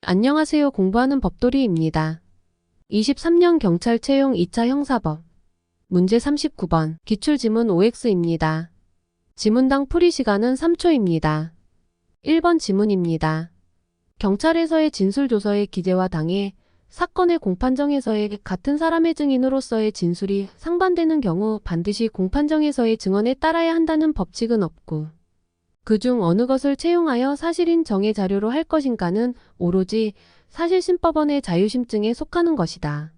안녕하세요. 공부하는 법돌이입니다. 23년 경찰 채용 2차 형사법 문제 39번 기출지문 OX입니다. 지문당 풀이 시간은 3초입니다. 1번 지문입니다. 경찰에서의 진술조서의 기재와 당해 사건의 공판정에서의 같은 사람의 증인으로서의 진술이 상반되는 경우 반드시 공판정에서의 증언에 따라야 한다는 법칙은 없고 그중 어느 것을 채용하여 사실인 정의 자료로 할 것인가는 오로지 사실심법원의 자유심증에 속하는 것이다.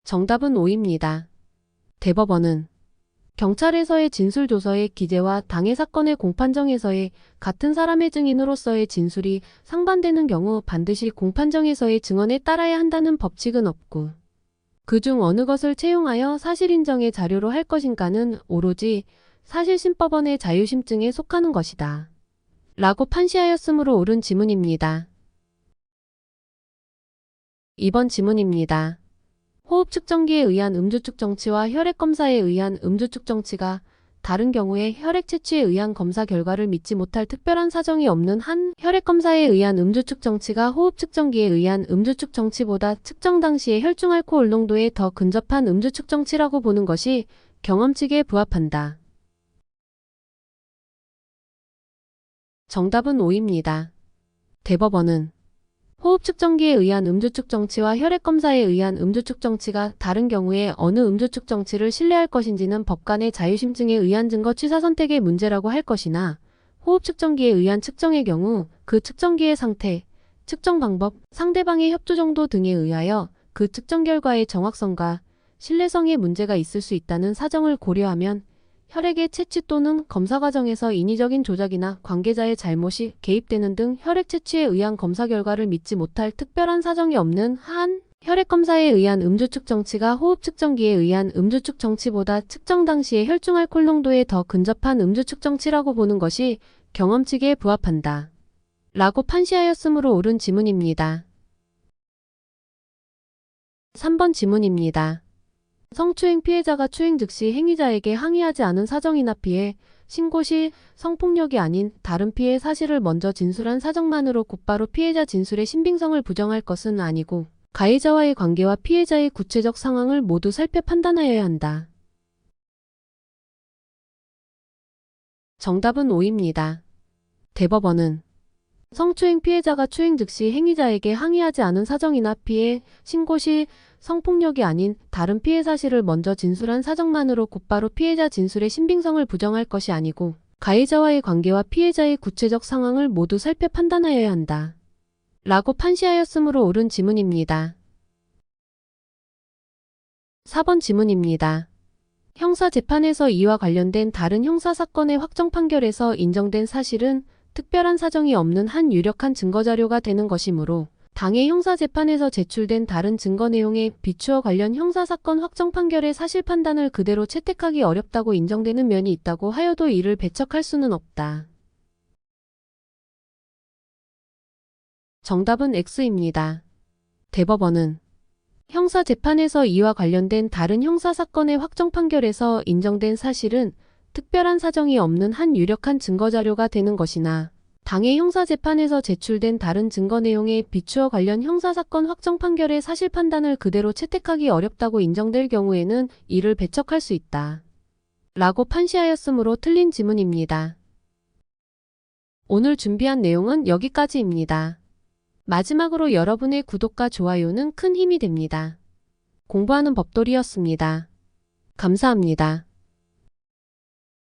정답은 5입니다. 대법원은 경찰에서의 진술조서의 기재와 당해 사건의 공판정에서의 같은 사람의 증인으로서의 진술이 상반되는 경우 반드시 공판정에서의 증언에 따라야 한다는 법칙은 없고 그중 어느 것을 채용하여 사실인정의 자료로 할 것인가는 오로지 사실심법원의 자유심증에 속하는 것이다. 라고 판시하였으므로 옳은 지문입니다. 2번 지문입니다. 호흡 측정기에 의한 음주 측정치와 혈액 검사에 의한 음주 측정치가 다른 경우에 혈액 채취에 의한 검사 결과를 믿지 못할 특별한 사정이 없는 한 혈액 검사에 의한 음주 측정치가 호흡 측정기에 의한 음주 측정치보다 측정 당시의 혈중 알코올 농도에 더 근접한 음주 측정치라고 보는 것이 경험칙에 부합한다. 정답은 5입니다. 대법원은 호흡 측정기에 의한 음주 측정치와 혈액 검사에 의한 음주 측정치가 다른 경우에 어느 음주 측정치를 신뢰할 것인지는 법관의 자유심증에 의한 증거 취사 선택의 문제라고 할 것이나 호흡 측정기에 의한 측정의 경우 그 측정기의 상태, 측정 방법, 상대방의 협조 정도 등에 의하여 그 측정 결과의 정확성과 신뢰성에 문제가 있을 수 있다는 사정을 고려하면 혈액의 채취 또는 검사 과정에서 인위적인 조작이나 관계자의 잘못이 개입되는 등 혈액 채취에 의한 검사 결과를 믿지 못할 특별한 사정이 없는 한 혈액 검사에 의한 음주 측정치가 호흡 측정기에 의한 음주 측정치보다 측정 당시의 혈중 알코올 농도에 더 근접한 음주 측정치라고 보는 것이 경험칙에 부합한다. 라고 판시하였으므로 옳은 지문입니다. 3번 지문입니다. 성추행 피해자가 추행 즉시 행위자에게 항의하지 않은 사정이나 피해, 신고 시 성폭력이 아닌 다른 피해 사실을 먼저 진술한 사정만으로 곧바로 피해자 진술의 신빙성을 부정할 것은 아니고 가해자와의 관계와 피해자의 구체적 상황을 모두 살펴 판단하여야 한다. 정답은 5입니다. 대법원은 성추행 피해자가 추행 즉시 행위자에게 항의하지 않은 사정이나 피해, 신고 시 성폭력이 아닌 다른 피해 사실을 먼저 진술한 사정만으로 곧바로 피해자 진술의 신빙성을 부정할 것이 아니고 가해자와의 관계와 피해자의 구체적 상황을 모두 살펴 판단하여야 한다. 라고 판시하였으므로 옳은 지문입니다. 4번 지문입니다. 형사재판에서 이와 관련된 다른 형사사건의 확정 판결에서 인정된 사실은 특별한 사정이 없는 한 유력한 증거자료가 되는 것이므로 당해 형사재판에서 제출된 다른 증거 내용에 비추어 관련 형사사건 확정 판결의 사실 판단을 그대로 채택하기 어렵다고 인정되는 면이 있다고 하여도 이를 배척할 수는 없다. 정답은 X입니다. 대법원은 형사재판에서 이와 관련된 다른 형사사건의 확정 판결에서 인정된 사실은 특별한 사정이 없는 한 유력한 증거자료가 되는 것이나 당해 형사재판에서 제출된 다른 증거 내용에 비추어 관련 형사사건 확정 판결의 사실 판단을 그대로 채택하기 어렵다고 인정될 경우에는 이를 배척할 수 있다. 라고 판시하였으므로 틀린 지문입니다. 오늘 준비한 내용은 여기까지입니다. 마지막으로 여러분의 구독과 좋아요는 큰 힘이 됩니다. 공부하는 법돌이였습니다. 감사합니다.